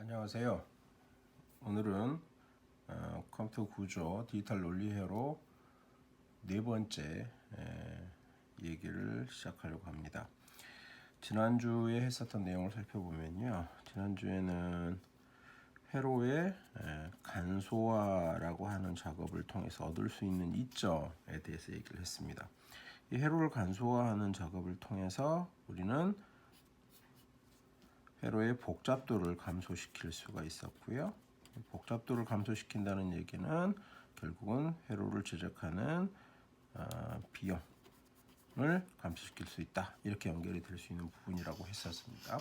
안녕하세요. 오늘은 컴퓨터 구조 디지털 논리 회로 네 번째 얘기를 시작하려고 합니다. 지난주에 했었던 내용을 살펴보면요. 지난주에는 회로의 간소화라고 하는 작업을 통해서 얻을 수 있는 이점에 대해서 얘기를 했습니다. 이 회로를 간소화하는 작업을 통해서 우리는 회로의 복잡도를 감소시킬 수가 있었고요. 복잡도를 감소시킨다는 얘기는 결국은 회로를 제작하는 비용을 감소시킬 수 있다. 이렇게 연결이 될 수 있는 부분이라고 했었습니다.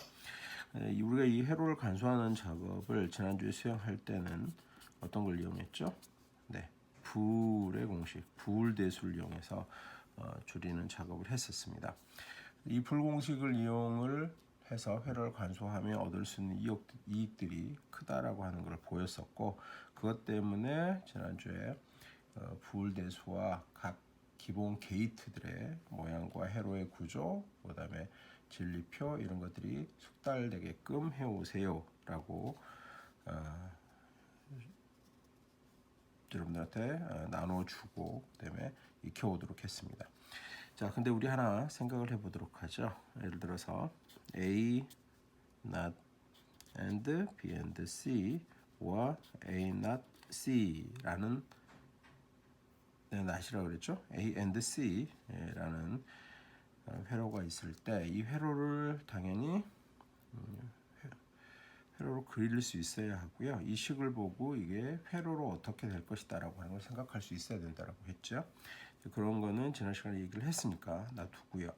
우리가 이 회로를 간소화하는 작업을 지난주에 수행할 때는 어떤 걸 이용했죠? 네, 불의 공식, 불대수를 이용해서 줄이는 작업을 했었습니다. 이 불공식을 이용을 해서 회로를 간소화하며 얻을 수 있는 이익들이 크다라고 하는 걸 보였었고, 그것 때문에 지난주에 불대수와 각 기본 게이트들의 모양과 회로의 구조, 그다음에 진리표 이런 것들이 숙달되게끔 해오세요라고 여러분들한테 나눠주고 그다음에 익혀오도록 했습니다. 자, 근데 우리 하나 생각을 해보도록 하죠. 예를 들어서 A not and B and C와 A not C라는 not이라고 그랬죠. A and C라는 회로가 있을 때 이 회로를 당연히 회로로 그릴 수 있어야 하고요. 이 식을 보고 이게 회로로 어떻게 될 것이다라고 하는 걸 생각할 수 있어야 된다라고 했죠. 그런 거는 지난 시간에 얘기를 했으니까 놔두고요.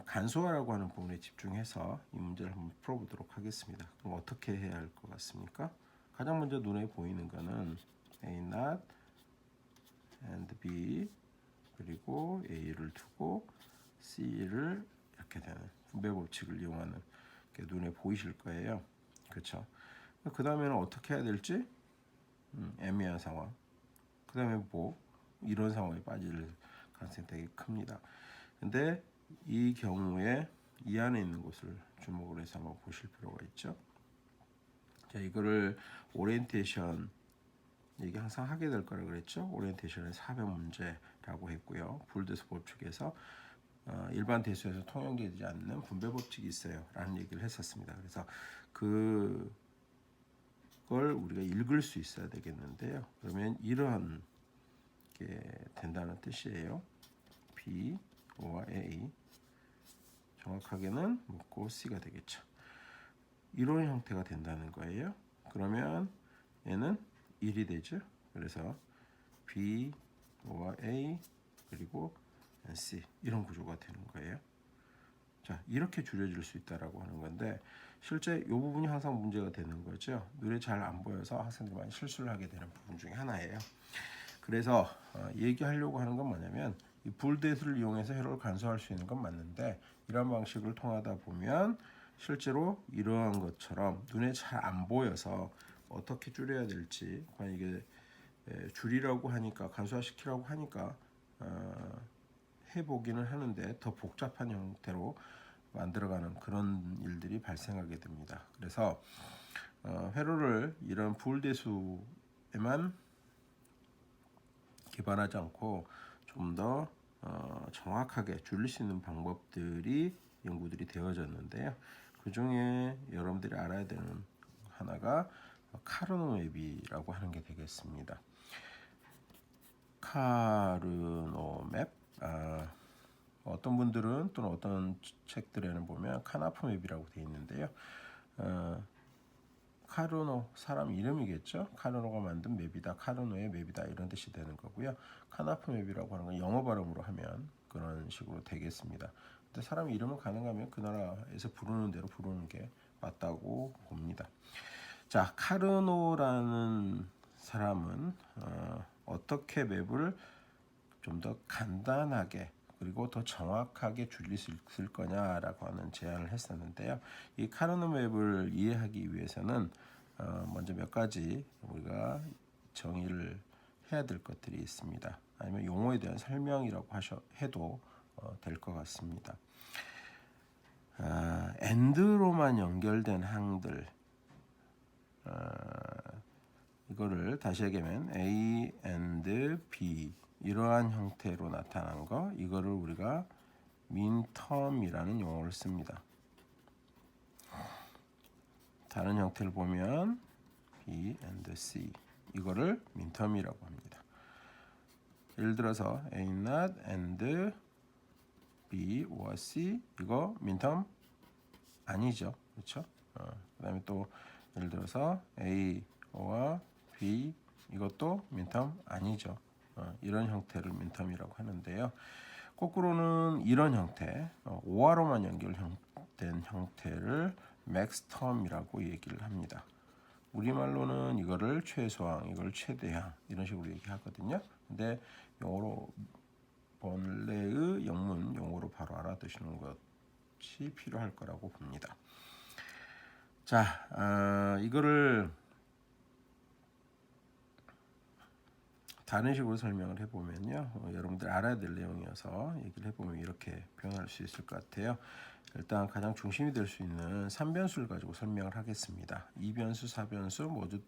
간소화라고 하는 부분에 집중해서 이 문제를 한번 풀어보도록 하겠습니다. 그럼 어떻게 해야 할 것 같습니까? 가장 먼저 눈에 보이는 거는 A not and B 그리고 A를 두고 C를 이렇게 되는 분배 법칙을 이용하는 게 눈에 보이실 거예요. 그렇죠? 그 다음에는 어떻게 해야 될지 애매한 상황. 그 다음에 뭐 이런 상황에 빠질 가능성이 되게 큽니다. 근데 이 경우에 이 안에 있는 것을 주목을 해서 한번 보실 필요가 있죠. 자, 이거를 오리엔테이션 얘기 항상 하게 될 거라 그랬죠. 오리엔테이션의 사변 문제라고 했고요. 불대수 법칙에서 일반 대수에서 통용되지 않는 분배 법칙이 있어요 라는 얘기를 했었습니다. 그래서 그걸 우리가 읽을 수 있어야 되겠는데요. 그러면 이런 게 된다는 뜻이에요. B와 A 정확하게는 묻고 C가 되겠죠. 이런 형태가 된다는 거예요. 그러면 얘는 1이 되죠. 그래서 B와 A 그리고 C 이런 구조가 되는 거예요. 자, 이렇게 줄여질 수 있다라고 하는 건데 실제 이 부분이 항상 문제가 되는 거죠. 눈에 잘 안 보여서 학생들이 많이 실수를 하게 되는 부분 중에 하나예요. 그래서 얘기하려고 하는 건 뭐냐면 이 불대수를 이용해서 회로를 간소화할 수 있는 건 맞는데 이런 방식을 통하다 보면 실제로 이러한 것처럼 눈에 잘 안 보여서 어떻게 줄여야 될지 과연 이게 줄이라고 하니까 간소화시키라고 하니까 해보기는 하는데 더 복잡한 형태로 만들어가는 그런 일들이 발생하게 됩니다. 그래서 회로를 이런 불대수에만 기반하지 않고 좀 더 정확하게 줄일 수 있는 방법들이 연구들이 되어졌는데요. 그 중에 여러분들이 알아야 되는 하나가 카르노 맵이라고 하는 게 되겠습니다. 카르노 맵 어떤 분들은 또는 어떤 책들에는 보면 카나프 맵이라고 되어 있는데요. 카르노 사람 이름이겠죠. 카르노가 만든 맵이다. 카르노의 맵이다. 이런 뜻이 되는 거고요. 카나프 맵이라고 하는 건 영어 발음으로 하면 그런 식으로 되겠습니다. 근데 사람 이름은 가능하면 그 나라에서 부르는 대로 부르는 게 맞다고 봅니다. 자, 카르노라는 사람은 어떻게 맵을 좀 더 간단하게 그리고 더 정확하게 줄일 수 있을 거냐라고 하는 제안을 했었는데요. 이 카르노 맵을 이해하기 위해서는 먼저 몇 가지 우리가 정의를 해야 될 것들이 있습니다. 아니면 용어에 대한 설명이라고 해도 될 것 같습니다. AND로만 연결된 항들 이거를 다시 얘기하면 A and B 이러한 형태로 나타난 거, 이거를 우리가 민텀이라는 용어를 씁니다. 다른 형태를 보면 B and C 이거를 민텀이라고 합니다. 예를 들어서 A not and B or C 이거 민텀 아니죠, 그렇죠? 그다음에 또 예를 들어서 A와 B 이것도 민텀 아니죠. 이런 형태를 민텀이라고 하는데요. 거꾸로는 이런 형태, 오화로만 연결된 형태를 맥스텀이라고 얘기를 합니다. 우리말로는 이거를 최소항, 이걸 최대항 이런 식으로 얘기하거든요. 근데 영어로 본래의 영문 용어로 바로 알아두시는 것이 필요할 거라고 봅니다. 자, 이거를 다른 식으로 설명을 해보면요, 여러분들 알아야 될 내용이어서 얘기를 해보면 이렇게 표현할 수 있을 것 같아요. 일단 가장 중심이 될 수 있는 3변수를 가지고 설명을 하겠습니다. 2변수, 4변수 모두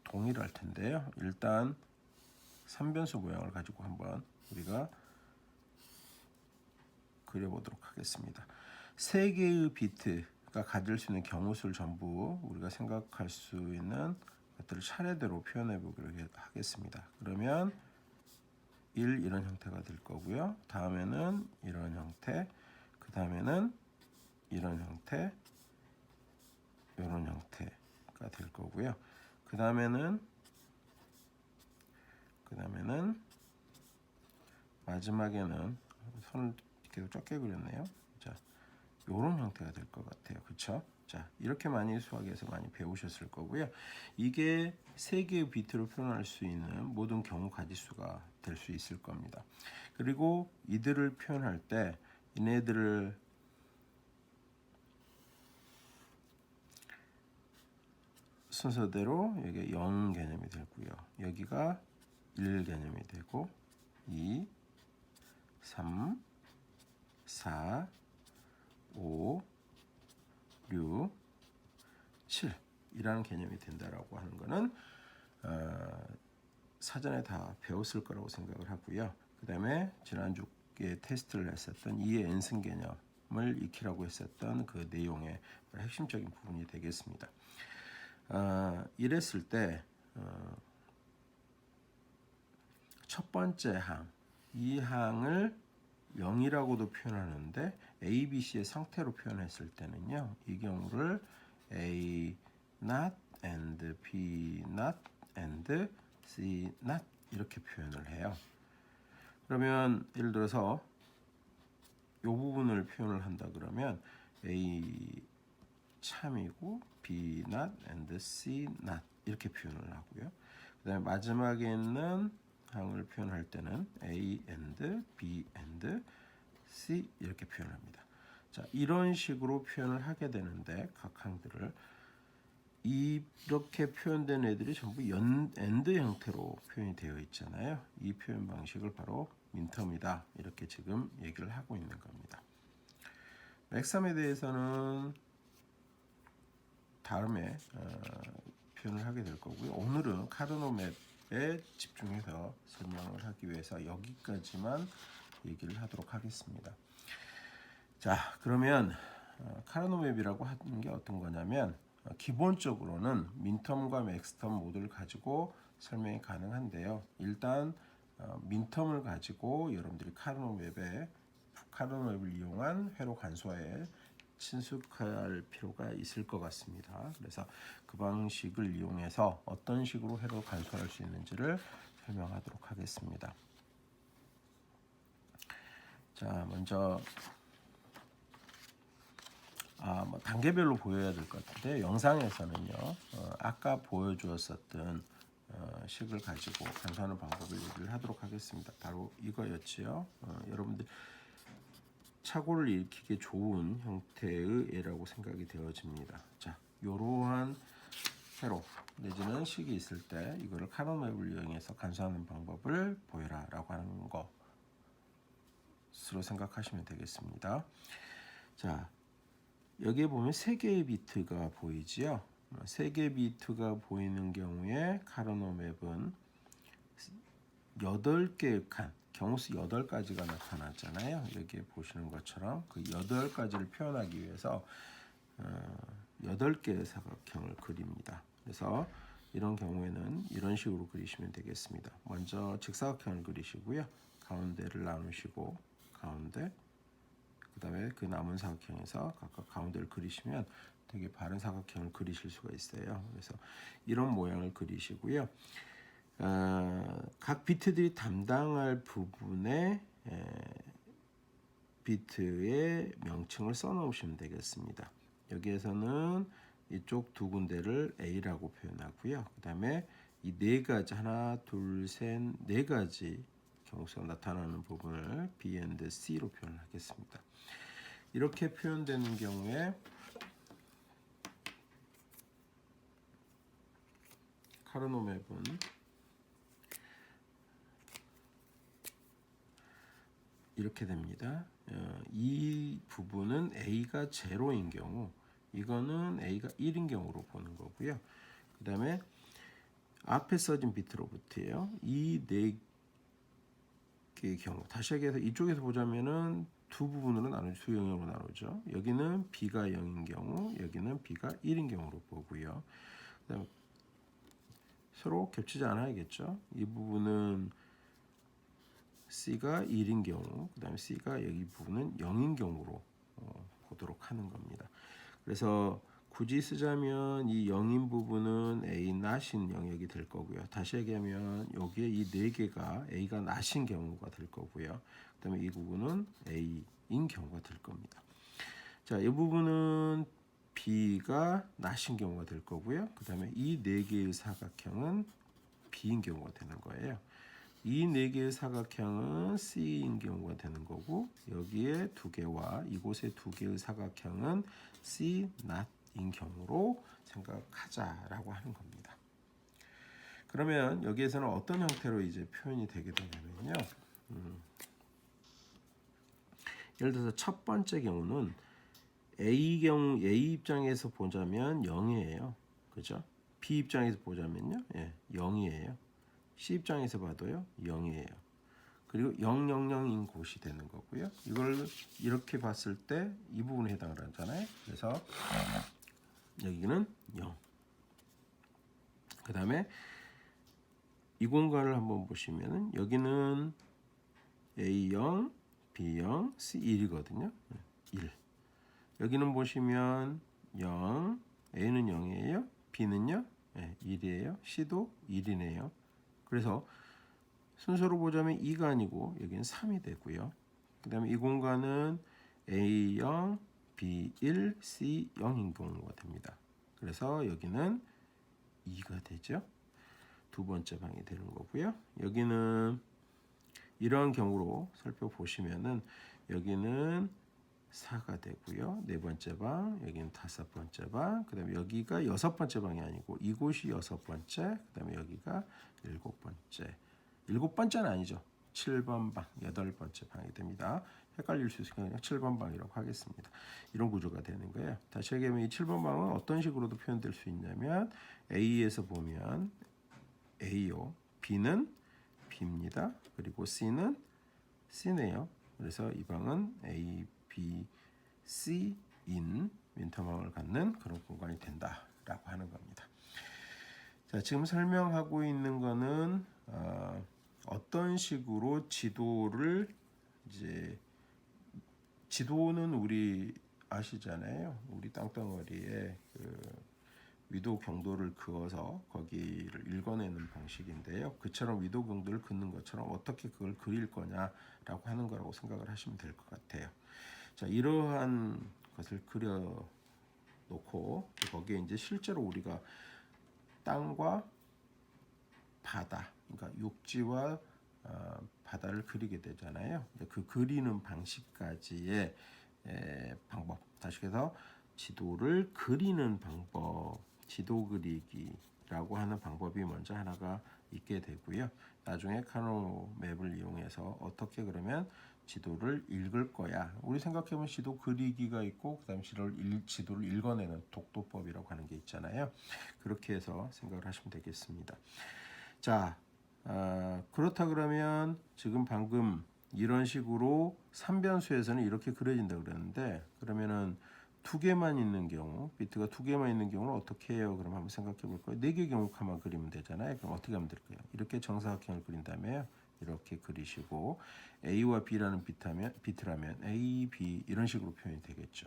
동일할 텐데요. 일단 3변수 모양을 가지고 한번 우리가 그려보도록 하겠습니다. 3개의 비트가 가질 수 있는 경우수를 전부 우리가 생각할 수 있는 것들을 차례대로 표현해 보기로 하겠습니다. 그러면 1 이런 형태가 될 거고요. 다음에는 이런 형태, 그 다음에는 이런 형태, 이런 형태가 될 거고요. 그 다음에는 마지막에는 손을 계속 적게 그렸네요. 자, 이런 형태가 될 것 같아요. 그렇죠? 자, 이렇게 많이 수학에서 많이 배우셨을 거고요. 이게 3개의 비트로 표현할 수 있는 모든 경우 가지수가 될 수 있을 겁니다. 그리고 이들을 표현할 때 얘네들을 순서대로 여기 0 개념이 되고요. 여기가 1 개념이 되고 2, 3, 4, 5, 6, 7 이라는 개념이 된다라고 하는 거는 사전에 다 배웠을 거라고 생각을 하고요. 그 다음에 지난주에 테스트를 했었던 2의 n승 개념을 익히라고 했었던 그 내용의 핵심적인 부분이 되겠습니다. 이랬을 때 첫 번째 항, 이 항을 0이라고도 표현하는데 A, B, C의 상태로 표현했을 때는요, 이 경우를 A not and B not and C not 이렇게 표현을 해요. 그러면 예를 들어서 이 부분을 표현을 한다 그러면 A 참이고 B not and C not 이렇게 표현을 하고요. 그 다음에 마지막에 있는 항을 표현할 때는 A and B and C 이렇게 표현합니다. 자, 이런 식으로 표현을 하게 되는데 각 항들을 이렇게 표현된 애들이 전부 엔드 형태로 표현이 되어 있잖아요. 이 표현 방식을 바로 민텀이다 이렇게 지금 얘기를 하고 있는 겁니다. 맥섬에 대해서는 다음에 표현을 하게 될 거고요. 오늘은 카르노 맵에 집중해서 설명을 하기 위해서 여기까지만 얘기를 하도록 하겠습니다. 자, 그러면 카르노 맵이라고 하는 게 어떤 거냐면 기본적으로는 민텀과 맥스텀 모두를 가지고 설명이 가능한데요. 일단 민텀을 가지고 여러분들이 카르노 맵을 이용한 회로 간소화에 친숙할 필요가 있을 것 같습니다. 그래서 그 방식을 이용해서 어떤 식으로 회로 간소화할 수 있는지를 설명하도록 하겠습니다. 자, 먼저 단계별로 보여야 될 것 같은데 영상에서는요, 아까 보여주었었던 식을 가지고 간소화하는 방법을 얘기를 하도록 하겠습니다. 바로 이거였지요. 여러분들 착오를 일으키기 좋은 형태의 애라고 생각이 되어집니다. 자, 이러한 회로 내지는 식이 있을 때 이거를 카르노맵을 이용해서 간소화하는 방법을 보여라라고 하는 것으로 생각하시면 되겠습니다. 자, 여기에 보면 3개의 비트가 보이지요. 3개 비트가 보이는 경우에 카르노 맵은 8개의 칸, 경우수 8가지가 나타났잖아요. 여기 보시는 것처럼 그 8가지를 표현하기 위해서 8개의 사각형을 그립니다. 그래서 이런 경우에는 이런 식으로 그리시면 되겠습니다. 먼저 직사각형을 그리시고요. 가운데를 나누시고 가운데, 그 다음에 그 남은 사각형에서 각각 가운데를 그리시면 되게 바른 사각형을 그리실 수가 있어요. 그래서 이런 모양을 그리시고요. 각 비트들이 담당할 부분에 비트의 명칭을 써놓으시면 되겠습니다. 여기에서는 이쪽 두 군데를 A라고 표현하고요. 그 다음에 이 네 가지, 하나, 둘, 셋, 네 가지 경우수가 나타나는 부분을 B and C로 표현하겠습니다. 이렇게 표현되는 경우에 카르노 맵은 이렇게 됩니다. 이 부분은 A가 제로인 경우, 이거는 A가 1인 경우로 보는 거고요. 그 다음에 앞에 써진 비트로부터예요. 이 네 개의 경우, 다시 얘기해서 이쪽에서 보자면은 두 부분으로 나누죠. 두 영역으로 나누죠. 여기는 B가 0인 경우, 여기는 B가 1인 경우로 보고요. 그다음에 서로 겹치지 않아야겠죠. 이 부분은 C가 1인 경우, 그 다음에 C가 여기 부분은 0인 경우로 보도록 하는 겁니다. 그래서 굳이 쓰자면 이 0인 부분은 A 낫인 영역이 될 거고요. 다시 얘기하면 여기에 이 네 개가 A가 낫인 경우가 될 거고요. 그 다음에 이 부분은 A인 경우가 될 겁니다. 자, 이 부분은 B가 낫인 경우가 될 거고요. 그 다음에 이 네 개의 사각형은 B인 경우가 되는 거예요. 이 네 개의 사각형은 C인 경우가 되는 거고, 여기에 두 개와 이곳의 두 개의 사각형은 C not인 경우로 생각하자라고 하는 겁니다. 그러면 여기에서는 어떤 형태로 이제 표현이 되게 되냐면요. 예를 들어서 첫 번째 경우는 A 입장에서 보자면 0이에요. 그죠? B 입장에서 보자면요. 0이에요. C 입장에서 봐도요. 0이에요. 그리고 000인 곳이 되는 거고요. 이걸 이렇게 봤을 때 이 부분에 해당을 하잖아요. 그래서 여기는 0. 그 다음에 이 공간을 한번 보시면은 여기는 A0, B0, C1이거든요. 1. 여기는 보시면 0, A는 0이에요. B는요? 1이에요. C도 1이네요. 그래서 순서로 보자면 2가 아니고 여기는 3이 되고요. 그 다음에 이 공간은 A0, B1, C0인 경우가 됩니다. 그래서 여기는 2가 되죠. 두 번째 방이 되는 거고요. 여기는 이러한 경우로 살펴보시면은 여기는 4가 되고요. 네 번째 방, 여기는 다섯 번째 방, 그 다음에 여기가 여섯 번째 방이 아니고 이곳이 여섯 번째, 그 다음에 여기가 일곱 번째. 일곱 번째는 아니죠. 7번 방, 여덟 번째 방이 됩니다. 헷갈릴 수 있으니까 그냥 7번 방이라고 하겠습니다. 이런 구조가 되는 거예요. 다시 얘기하면 이 7번 방은 어떤 식으로도 표현될 수 있냐면 A에서 보면 A요. B는 B입니다. 그리고 C는 C네요. 그래서 이 방은 A, B, C인 민터방을 갖는 그런 공간이 된다라고 하는 겁니다. 자, 지금 설명하고 있는 거는 어떤 식으로 지도를 이제 지도는 우리 아시잖아요. 우리 땅덩어리에 그 위도 경도를 그어서 거기를 읽어내는 방식인데요. 그처럼 위도 경도를 긋는 것처럼 어떻게 그걸 그릴 거냐라고 하는 거라고 생각을 하시면 될 것 같아요. 자, 이러한 것을 그려 놓고 거기에 이제 실제로 우리가 땅과 바다, 그러니까 육지와 바다를 그리게 되잖아요. 그 그리는 방식까지의 방법, 다시 해서 지도를 그리는 방법, 지도 그리기라고 하는 방법이 먼저 하나가 있게 되고요. 나중에 카노 맵을 이용해서 어떻게 그러면 지도를 읽을 거야. 우리 생각해보면 지도 그리기가 있고 그다음 지도를 읽어내는 독도법이라고 하는 게 있잖아요. 그렇게 해서 생각을 하시면 되겠습니다. 자, 그렇다 그러면 지금 방금 이런 식으로 3변수에서는 이렇게 그려진다 그랬는데 그러면은 두 개만 있는 경우, 비트가 두 개만 있는 경우는 어떻게 해요? 그럼 한번 생각해 볼까요? 네 개 경우만 그리면 되잖아요. 그럼 어떻게 하면 될까요? 이렇게 정사각형을 그린 다음에 이렇게 그리시고 A와 B라는 비트라면 A, B 이런 식으로 표현이 되겠죠.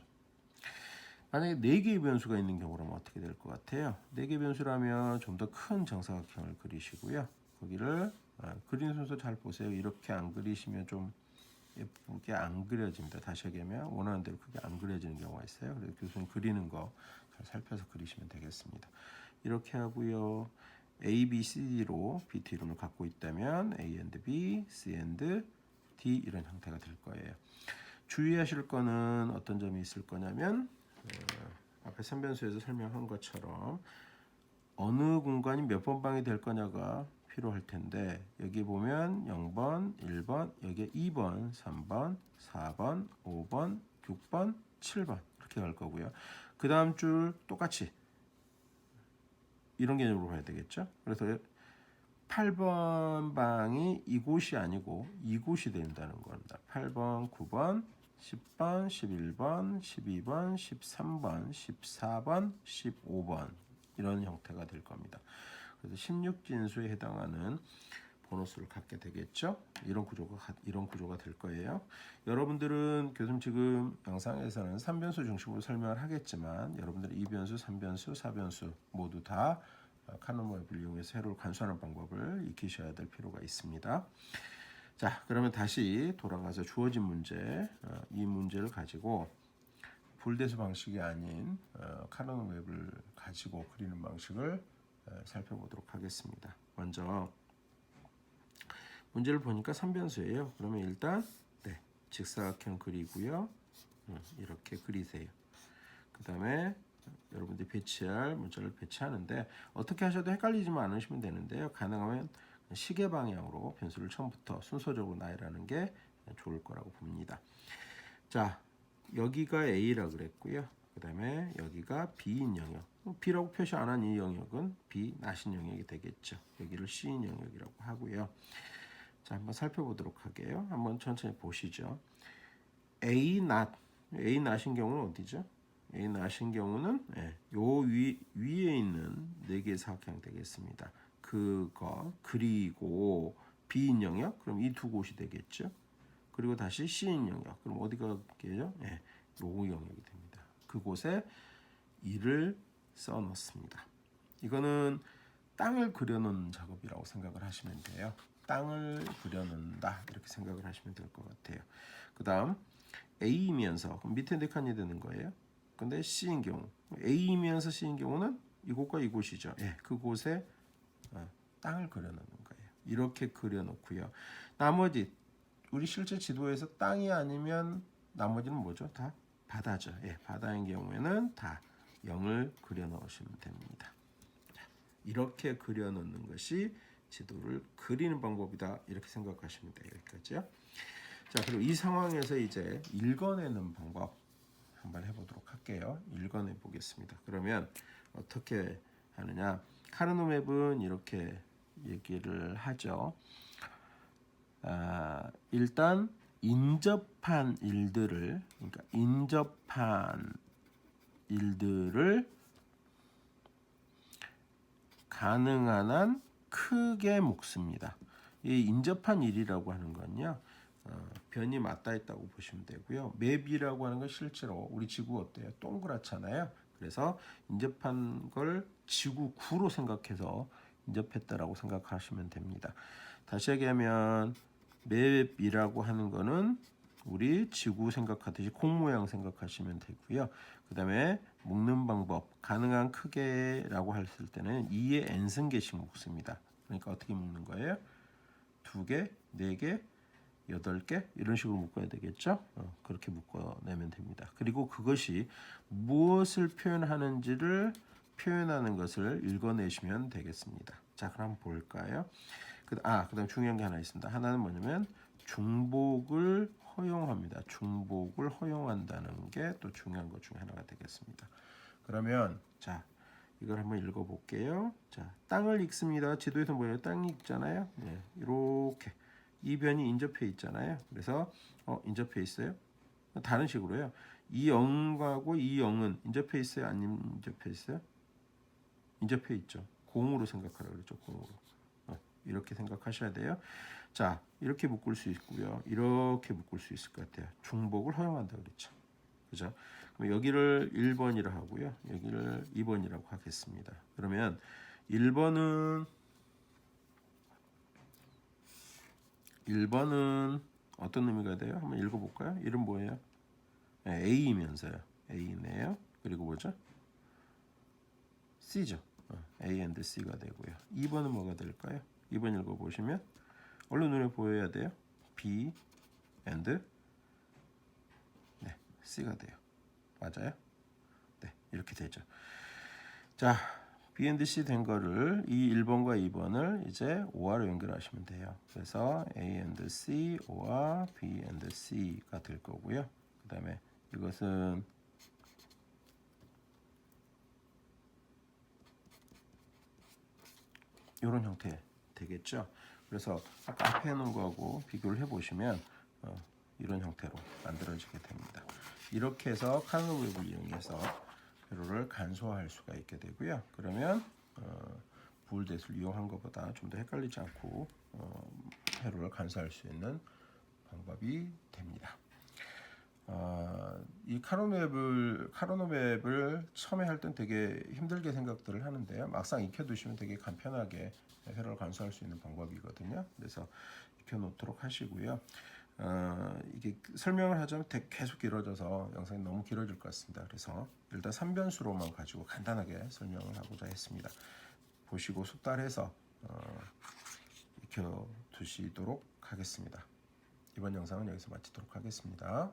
만약에 네 개의 변수가 있는 경우라면 어떻게 될 것 같아요? 네 개 변수라면 좀 더 큰 정사각형을 그리시고요. 거기를 그리는 순서 잘 보세요. 이렇게 안 그리시면 좀 예쁘게 안 그려집니다. 다시 얘기하면 원하는 대로 크게 안 그려지는 경우가 있어요. 그래서 교수님 그리는 거 잘 살펴서 그리시면 되겠습니다. 이렇게 하고요. A, B, C, D로 비트 이름을 갖고 있다면 A and B, C and D 이런 형태가 될 거예요. 주의하실 거는 어떤 점이 있을 거냐면 앞에 3변수에서 설명한 것처럼 어느 공간이 몇 번 방이 될 거냐가 필요할 텐데 여기 보면 0번, 1번, 여기에 2번, 3번, 4번, 5번, 6번, 7번 이렇게 갈 거고요. 그 다음 줄 똑같이 이런 개념으로 봐야 되겠죠. 그래서 8번 방이 이곳이 아니고 이곳이 된다는 겁니다. 8번, 9번, 10번, 11번, 12번, 13번, 14번, 15번 이런 형태가 될 겁니다. 그래서 16진수에 해당하는 보너스를 갖게 되겠죠. 이런 구조가 될 거예요. 여러분들은 교수님 지금 영상에서는 3변수 중심으로 설명을 하겠지만 여러분들은 2변수, 3변수, 4변수 모두 다 카non 웹을 이용해서 세로를 관수하는 방법을 익히셔야 될 필요가 있습니다. 자, 그러면 다시 돌아가서 주어진 문제, 이 문제를 가지고 불대수 방식이 아닌 카non 웹을 가지고 그리는 방식을 살펴보도록 하겠습니다. 먼저 문제를 보니까 3변수예요. 그러면 일단 직사각형 그리고요. 이렇게 그리세요. 그 다음에 여러분들이 배치할 문자를 배치하는데 어떻게 하셔도 헷갈리지만 않으시면 되는데요. 가능하면 시계 방향으로 변수를 처음부터 순서적으로 나열하는 게 좋을 거라고 봅니다. 자, 여기가 A라 그랬고요. 그 다음에 여기가 B인 영역. B라고 표시 안 한 이 영역은 B 나신 영역이 되겠죠. 여기를 C인 영역이라고 하고요. 자, 한번 살펴보도록 할게요. 한번 천천히 보시죠. A not인 경우는 어디죠? A not인 경우는 요 위에 있는 네 개의 사각형 되겠습니다. 그거 그리고 B인 영역 그럼 이 두 곳이 되겠죠. 그리고 다시 C인 영역 그럼 어디가 되죠? 요 영역이 됩니다. 그곳에 2를 써 넣습니다. 이거는 땅을 그려놓는 작업이라고 생각을 하시면 돼요. 땅을 그려놓는다 이렇게 생각을 하시면 될 것 같아요. 그 다음 A이면서 그럼 밑에 네 칸이 되는 거예요. 근데 C인 경우 A이면서 C인 경우는 이곳과 이곳이죠. 그곳에 땅을 그려놓는 거예요. 이렇게 그려놓고요. 나머지 우리 실제 지도에서 땅이 아니면 나머지는 뭐죠? 다 바다죠. 바다인 경우에는 다 0을 그려 넣으시면 됩니다. 이렇게 그려 넣는 것이 지도를 그리는 방법이다. 이렇게 생각하시면 돼요. 여기까지요. 자, 그리고 이 상황에서 이제 읽어내는 방법 한번 해보도록 할게요. 읽어내 보겠습니다. 그러면 어떻게 하느냐? 카르노 맵은 이렇게 얘기를 하죠. 일단 인접한 일들을 가능한 한 크게 묶습니다. 이 인접한 일이라고 하는 건요. 변이 맞닿아 있다고 보시면 되고요. 맵이라고 하는 건 실제로 우리 지구 어때요? 동그랗잖아요. 그래서 인접한 걸 지구구로 생각해서 인접했다라고 생각하시면 됩니다. 다시 얘기하면 맵이라고 하는 거는 우리 지구 생각하듯이 콩 모양 생각하시면 되고요. 그 다음에 묶는 방법 가능한 크게라고 했을 때는 2의 n승계씩 묶습니다. 그러니까 어떻게 묶는 거예요? 2개, 4개, 8개 이런 식으로 묶어야 되겠죠. 그렇게 묶어내면 됩니다. 그리고 그것이 무엇을 표현하는지를 표현하는 것을 읽어내시면 되겠습니다. 자, 그럼 볼까요? 그다음 중요한 게 하나 있습니다. 하나는 뭐냐면 중복을 허용합니다. 중복을 허용한다는 게 또 중요한 것 중에 하나가 되겠습니다. 그러면 자 이걸 한번 읽어볼게요. 자 땅을 읽습니다. 지도에서 뭐예요? 땅이 있잖아요. 네, 이렇게 이 변이 인접해 있잖아요. 그래서 인접해 있어요? 다른 식으로요. 이 0하고 이 0은 인접해 있어요? 안 인접해 있어요? 인접해 있죠. 공으로 생각하라고 그랬죠. 공으로. 이렇게 생각하셔야 돼요. 자, 이렇게 묶을 수 있고요. 이렇게 묶을 수 있을 것 같아요. 중복을 허용한다 그랬죠. 그죠? 그럼 여기를 1번이라 하고요. 여기를 2번이라고 하겠습니다. 그러면 1번은 어떤 의미가 돼요? 한번 읽어볼까요? 이름 뭐예요? 네, A이면서요. A네요. 그리고 뭐죠? C죠. A and C가 되고요. 2번은 뭐가 될까요? 2번 읽어보시면 얼른 눈에 보여야 돼요. B and 네, C가 돼요. 맞아요? 네, 이렇게 되죠. 자, B and C 된 거를 이 1번과 2번을 이제 OR로 연결하시면 돼요. 그래서 A and C, OR, B and C가 될 거고요. 그 다음에 이것은 이런 형태 되겠죠. 그래서 아까 앞에 놓은 거하고 비교를 해보시면 이런 형태로 만들어지게 됩니다. 이렇게 해서 칼럼 웹을 이용해서 회로를 간소화할 수가 있게 되고요. 그러면 부울댓을 이용한 것보다 좀 더 헷갈리지 않고 회로를 간소화할 수 있는 방법이 됩니다. 이 카로노맵을 처음에 할 땐 되게 힘들게 생각들을 하는데요. 막상 익혀두시면 되게 간편하게 회로를 간소화할 수 있는 방법이거든요. 그래서 익혀놓도록 하시고요. 이게 설명을 하자면 계속 길어져서 영상이 너무 길어질 것 같습니다. 그래서 일단 3변수로만 가지고 간단하게 설명을 하고자 했습니다. 보시고 숙달해서 익혀두시도록 하겠습니다. 이번 영상은 여기서 마치도록 하겠습니다.